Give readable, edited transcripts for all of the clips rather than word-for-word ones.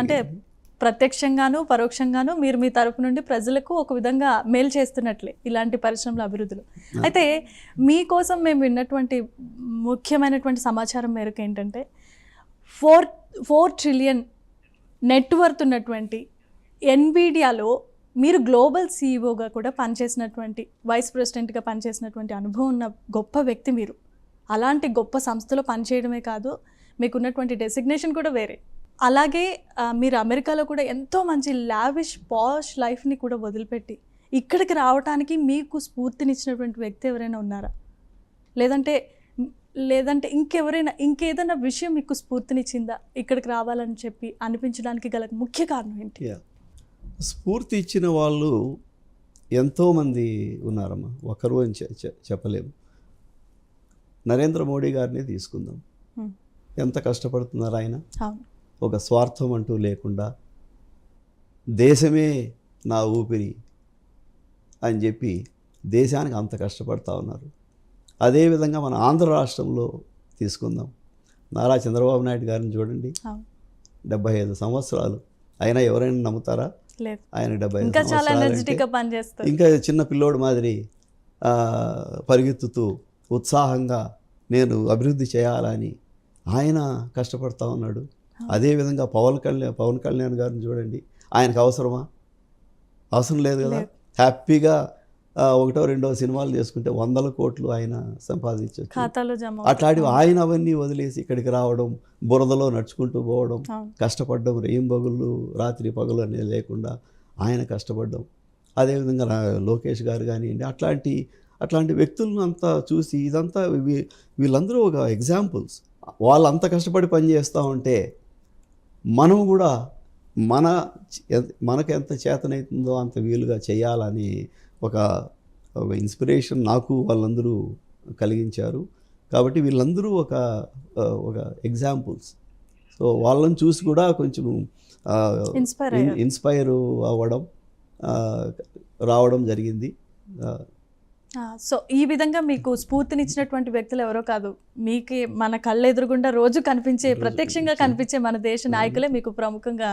అంటే ప్రత్యక్షంగాను పరోక్షంగాను మీరు మీ తరపు నుండి ప్రజలకు ఒక విధంగా మేలు చేస్తున్నట్లే ఇలాంటి పరిశ్రమల అభివృద్ధులు. అయితే మీకోసం మేము విన్నటువంటి ముఖ్యమైనటువంటి సమాచారం మేరకు ఏంటంటే 4 ట్రిలియన్ నెట్వర్త్ ఉన్నటువంటి ఎన్విడియాలో మీరు గ్లోబల్ సీఈఓగా కూడా పనిచేసినటువంటి, వైస్ ప్రెసిడెంట్గా పనిచేసినటువంటి అనుభవం ఉన్న గొప్ప వ్యక్తి మీరు. అలాంటి గొప్ప సంస్థలో పనిచేయడమే కాదు, మీకున్నటువంటి డెసిగ్నేషన్ కూడా వేరే. అలాగే మీరు అమెరికాలో కూడా ఎంతో మంచి లావిష్ పాష్ లైఫ్ని కూడా వదిలిపెట్టి ఇక్కడికి రావడానికి మీకు స్ఫూర్తినిచ్చినటువంటి వ్యక్తి ఎవరైనా ఉన్నారా? లేదంటే ఇంకేదైనా విషయం మీకు స్ఫూర్తినిచ్చిందా ఇక్కడికి రావాలని చెప్పి అనిపించడానికి గల ముఖ్య కారణం ఏంటి? స్ఫూర్తి ఇచ్చిన వాళ్ళు ఎంతోమంది ఉన్నారమ్మా, ఒకరు అని చెప్పలేము. నరేంద్ర మోడీ గారిని తీసుకుందాం. ఎంత కష్టపడుతున్నారు ఆయన. ఒక స్వార్థం అంటూ లేకుండా దేశమే నా ఊపిరి అని చెప్పి దేశానికి అంత కష్టపడుతూ ఉన్నారు. అదేవిధంగా మన ఆంధ్ర రాష్ట్రంలో తీసుకుందాం. నారా చంద్రబాబు నాయుడు గారిని చూడండి, 75 సంవత్సరాలు అయినా ఎవరైనా నమ్ముతారా? ఆయన 75 సంవత్సరాలు ఇంకా చిన్న పిల్లోడు మాదిరి పరిగెత్తుతూ ఉత్సాహంగా నేను అభివృద్ధి చేయాలని ఆయన కష్టపడుతూ ఉన్నాడు. అదేవిధంగా పవన్ కళ్యాణ్ గారిని చూడండి, ఆయనకు అవసరమా? అవసరం లేదు కదా. హ్యాపీగా 1వ 2వ సినిమాలు చేసుకుంటే 100 కోట్లు ఆయన సంపాదించవచ్చు. అట్లాంటివి ఆయన అవన్నీ వదిలేసి ఇక్కడికి రావడం, బురదలో నడుచుకుంటూ పోవడం, కష్టపడడం, రేయింబగుళ్ళు రాత్రి పగలు అనేది లేకుండా ఆయన కష్టపడడం. అదేవిధంగా లోకేష్ గారు కానివ్వండి, అట్లాంటి వ్యక్తులను అంతా చూసి ఇదంతా వీళ్ళందరూ ఒక ఎగ్జాంపుల్స్. వాళ్ళు అంత కష్టపడి పనిచేస్తూ ఉంటే మనం కూడా మనకు ఎంత చేతనవుతుందో అంత వీలుగా చేయాలని ఒక ఇన్స్పిరేషన్ నాకు వాళ్ళందరూ కలిగించారు. కాబట్టి వీళ్ళందరూ ఒక ఎగ్జాంపుల్స్. సో వాళ్ళని చూసి కూడా కొంచెం ఇన్స్పైర్ అవ్వడం రావడం జరిగింది. సో ఈ విధంగా మీకు స్ఫూర్తినిచ్చినటువంటి వ్యక్తులు ఎవరో కాదు, మీకు మన కళ్ళెదురుగుండా రోజు కనిపించే, ప్రత్యక్షంగా కనిపించే మన దేశ నాయకులే మీకు ప్రముఖంగా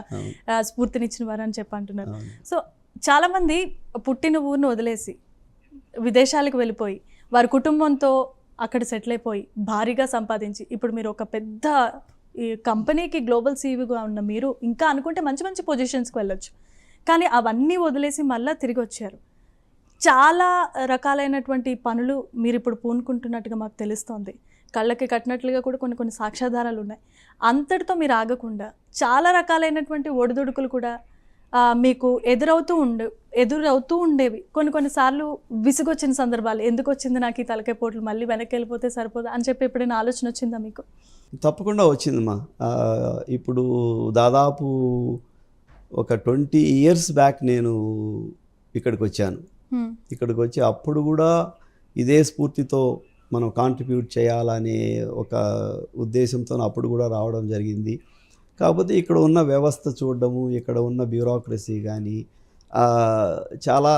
స్ఫూర్తినిచ్చిన వారు అని చెప్పంటున్నారు. సో చాలామంది పుట్టిన ఊరిని వదిలేసి విదేశాలకు వెళ్ళిపోయి వారి కుటుంబంతో అక్కడ సెటిల్ అయిపోయి భారీగా సంపాదించి ఇప్పుడు మీరు ఒక పెద్ద ఈ కంపెనీకి గ్లోబల్ సీఈఓగా ఉన్న మీరు ఇంకా అనుకుంటే మంచి మంచి పొజిషన్స్కి వెళ్ళొచ్చు. కానీ అవన్నీ వదిలేసి మళ్ళీ తిరిగి వచ్చారు. చాలా రకాలైనటువంటి పనులు మీరు ఇప్పుడు పూనుకుంటున్నట్టుగా మాకు తెలుస్తోంది. కళ్ళకి కట్టినట్లుగా కూడా కొన్ని సాక్ష్యాధారాలు ఉన్నాయి. అంతటితో మీరు ఆగకుండా చాలా రకాలైనటువంటి ఒడిదుడుకులు కూడా మీకు ఎదురవుతూ ఉండేవి. కొన్నిసార్లు విసుగొచ్చిన సందర్భాలు, ఎందుకు వచ్చింది నాకు ఈ తలకాయ పోట్లు, మళ్ళీ వెనక్కి వెళ్ళిపోతే సరిపోదా అని చెప్పి ఎప్పుడైనా ఆలోచన వచ్చిందా మీకు? తప్పకుండా వచ్చిందమ్మా. ఇప్పుడు దాదాపు ఒక 20 years బ్యాక్ నేను ఇక్కడికి వచ్చాను. ఇక్కడికి వచ్చి అప్పుడు కూడా ఇదే స్ఫూర్తితో మనం కాంట్రిబ్యూట్ చేయాలనే ఒక ఉద్దేశంతో అప్పుడు కూడా రావడం జరిగింది. కాకపోతే ఇక్కడ ఉన్న వ్యవస్థ చూడడము, ఇక్కడ ఉన్న బ్యూరోక్రసీ కానీ చాలా